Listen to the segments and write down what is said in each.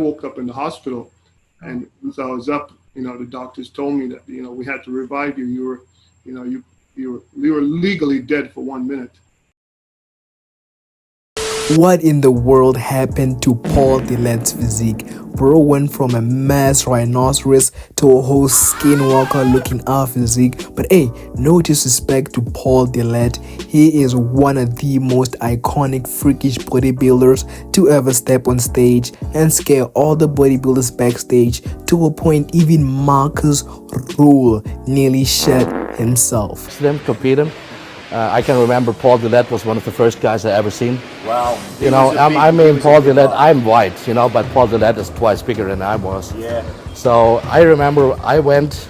woke up in the hospital, and as I was up, the doctors told me that we had to revive you. You were, you were legally dead for 1 minute. What in the world happened to Paul Dillett's physique? Bro went from a mass rhinoceros to a whole skinwalker looking out physique. But hey, no disrespect to Paul Dillett. He is one of the most iconic freakish bodybuilders to ever step on stage and scare all the bodybuilders backstage, to a point even Marcus Rule nearly shed himself. Them compete him. I can remember Paul Dillett was one of the first guys I ever seen. Wow. Paul Dillett, I'm white, but Paul Dillett is twice bigger than I was. Yeah. So I remember I went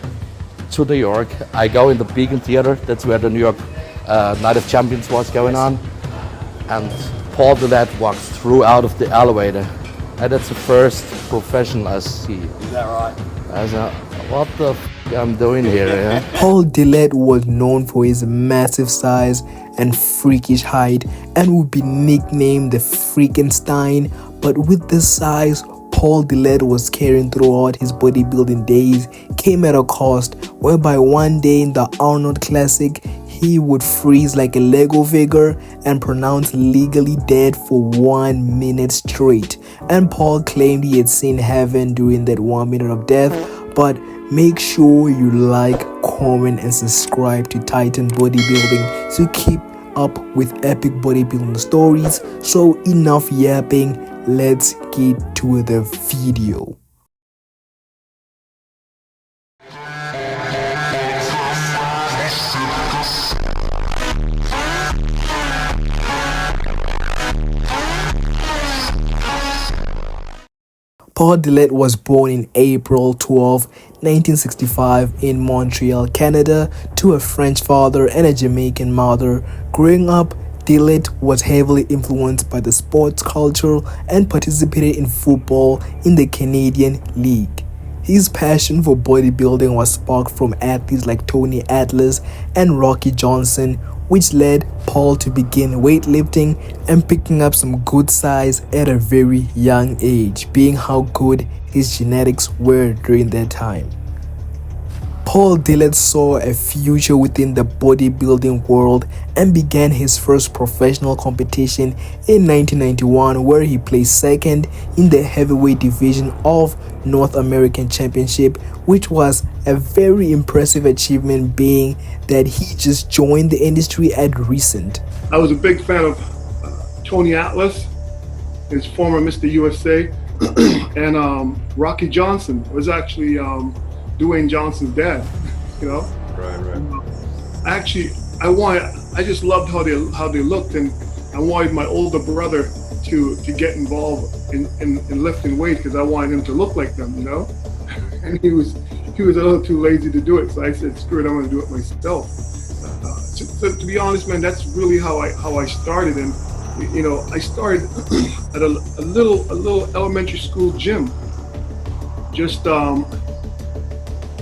to New York. I go in the Beacon Theater. That's where the New York Night of Champions was going on. And Paul Dillett walks through out of the elevator. And that's the first professional I see. Is that right? I said, what the I'm doing here, yeah? Paul Dillett was known for his massive size and freakish height and would be nicknamed the Freakenstein. But with the size Paul Dillett was carrying throughout his bodybuilding days came at a cost, whereby one day in the Arnold Classic he would freeze like a Lego figure and pronounce legally dead for 1 minute straight. And Paul claimed he had seen heaven during that 1 minute of death. But make sure you like, comment and subscribe to Titan Bodybuilding to keep up with epic bodybuilding stories. So enough yapping, let's get to the video. Paul Dillett was born in April 12, 1965 in Montreal, Canada, to a French father and a Jamaican mother. Growing up, Dillet was heavily influenced by the sports culture and participated in football in the Canadian League. His passion for bodybuilding was sparked from athletes like Tony Atlas and Rocky Johnson, which led Paul to begin weightlifting and picking up some good size at a very young age, being how good his genetics were during that time. Paul Dillett saw a future within the bodybuilding world and began his first professional competition in 1991, where he placed second in the heavyweight division of North American Championship, which was a very impressive achievement, being that he just joined the industry at recent. I was a big fan of Tony Atlas, his former Mr. USA, and Rocky Johnson was actually Dwayne Johnson's dad, Right. I just loved how they looked, and I wanted my older brother to get involved in lifting weight because I wanted him to look like them, And he was a little too lazy to do it, so I said, screw it, I'm gonna do it myself. To be honest, man, that's really how I started, and I started at a little elementary school gym. Just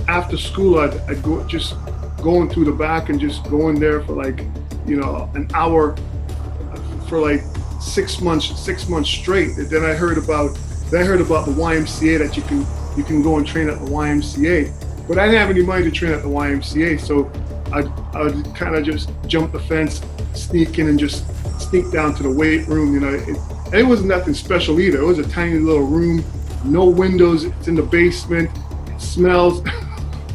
after school, I'd go just going through the back and just going there for like an hour for like 6 months straight. And then I heard about the YMCA, that you can go and train at the YMCA, but I didn't have any money to train at the YMCA, so I would kind of just jump the fence, sneak in and just sneak down to the weight room. And it wasn't nothing special either. It was a tiny little room, no windows, it's in the basement, it smells.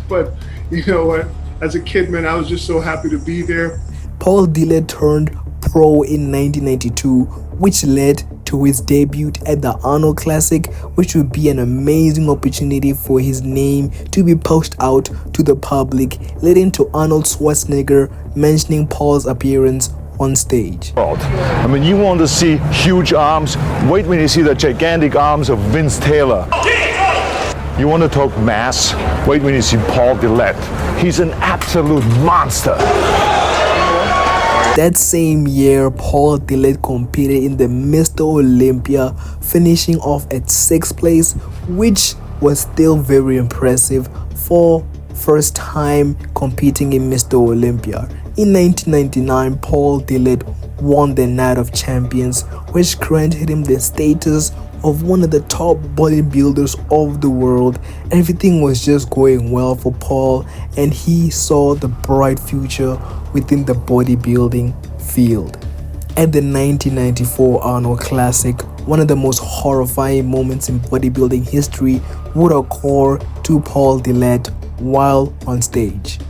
But you know what? As a kid, man, I was just so happy to be there. Paul Dillett turned pro in 1992, which led to his debut at the Arnold Classic, which would be an amazing opportunity for his name to be pushed out to the public, leading to Arnold Schwarzenegger mentioning Paul's appearance on stage. I mean, you want to see huge arms, wait when you see the gigantic arms of Vince Taylor. You want to talk mass? Wait when you see Paul Dillett. He's an absolute monster. That same year, Paul Dillett competed in the Mr. Olympia, finishing off at 6th place, which was still very impressive for first time competing in Mr. Olympia. In 1999, Paul Dillett won the Night of Champions, which granted him the status of one of the top bodybuilders of the world. Everything was just going well for Paul, and he saw the bright future within the bodybuilding field. At the 1994 Arnold Classic, one of the most horrifying moments in bodybuilding history would occur to Paul Dillett while on stage.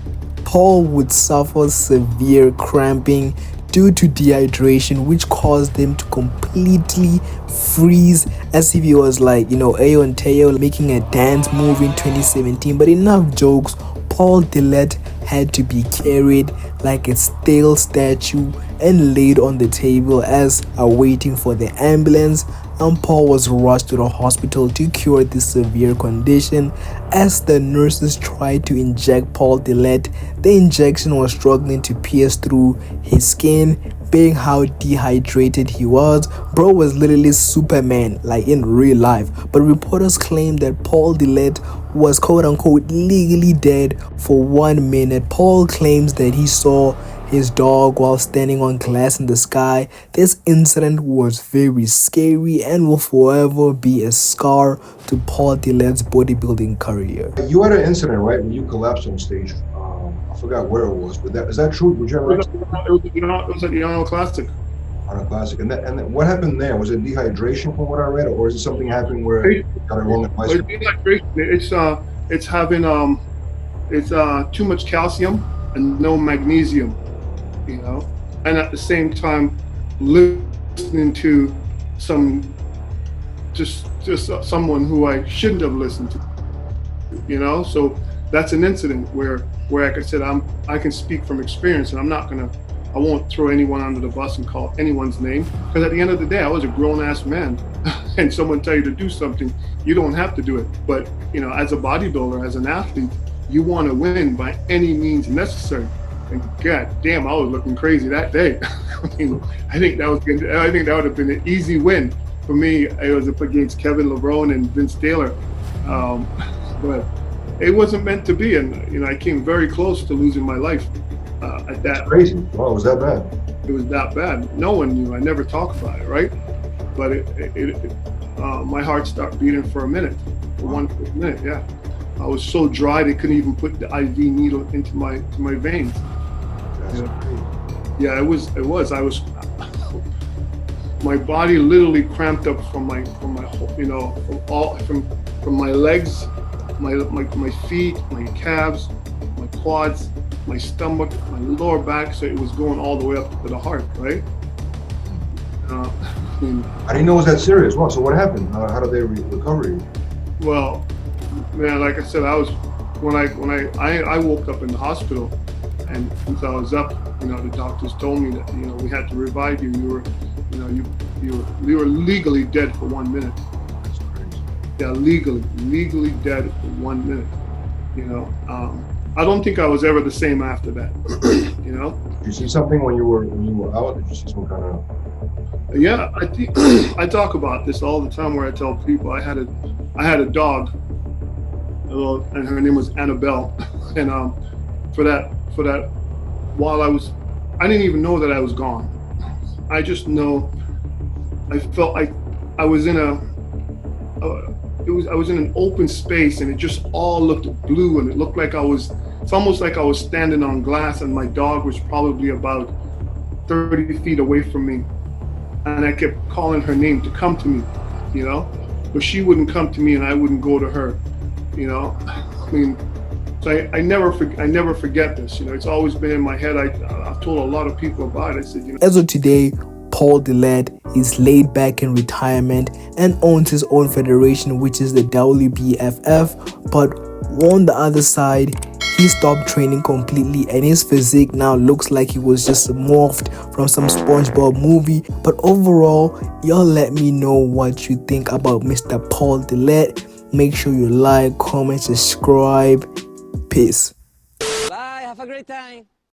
Paul would suffer severe cramping due to dehydration, which caused him to completely freeze, as if he was like, Ayo and Teo making a dance move in 2017. But enough jokes, Paul Dillett had to be carried like a stale statue and laid on the table as awaiting for the ambulance, and Paul was rushed to the hospital to cure this severe condition. As the nurses tried to inject Paul Dillett, the injection was struggling to pierce through his skin. Being how dehydrated he was, bro was literally Superman, like in real life. But reporters claimed that Paul Dillett was quote-unquote legally dead for 1 minute. Paul claims that he saw his dog while standing on glass in the sky. This incident was very scary and will forever be a scar to Paul Dillett's bodybuilding career. You had an incident, right, when you collapsed on stage. I forgot where it was, but is that true? Would you ever? It was at the Arnold Classic. On a classic, and then what happened there? Was it dehydration from what I read, or is it something happening where you got it wrong advice? Dehydration. It's having too much calcium and no magnesium, and at the same time listening to someone who I shouldn't have listened to, So that's an incident where, like I said, I can speak from experience, and I won't throw anyone under the bus and call anyone's name, because at the end of the day, I was a grown-ass man, and someone tell you to do something, you don't have to do it. But as a bodybuilder, as an athlete, you want to win by any means necessary. And god damn, I was looking crazy that day. I think that would have been an easy win for me. It was up against Kevin LeBron and Vince Taylor, but it wasn't meant to be, and I came very close to losing my life at that. That's crazy. Wow, was that bad? It was that bad. No one knew. I never talked about it, right? But my heart stopped beating for a minute, for 1 quick minute. Yeah, I was so dry they couldn't even put the IV needle into my veins. That's crazy. Yeah, it was. I was. My body literally cramped up from my legs, my feet, my calves, my quads, my stomach, my lower back. So it was going all the way up to the heart, right? I didn't know it was that serious. Wow. So what happened? How did they recover you? Well, man, like I said, when I woke up in the hospital, and since I was up, the doctors told me that we had to revive you. You were legally dead for 1 minute. That's crazy. Yeah, legally dead for 1 minute. I don't think I was ever the same after that. Did you see something when you were out? Did you see some kind of? Yeah, I think I talk about this all the time, where I tell people I had a dog, and her name was Annabelle, and for that while I didn't even know that I was gone. I just know I felt like I was in I was in an open space, and it just all looked blue, and it looked like it's almost like I was standing on glass, and my dog was probably about 30 feet away from me, and I kept calling her name to come to me, but she wouldn't come to me, and I wouldn't go to her, So I never forget this. It's always been in my head. I've told a lot of people about it. I said, As of today, Paul Dillett is laid back in retirement and owns his own federation, which is the WBFF. But on the other side, he stopped training completely, and his physique now looks like he was just morphed from some SpongeBob movie. But overall, y'all let me know what you think about Mr. Paul Dillett. Make sure you like, comment, subscribe. Peace. Bye. Have a great time.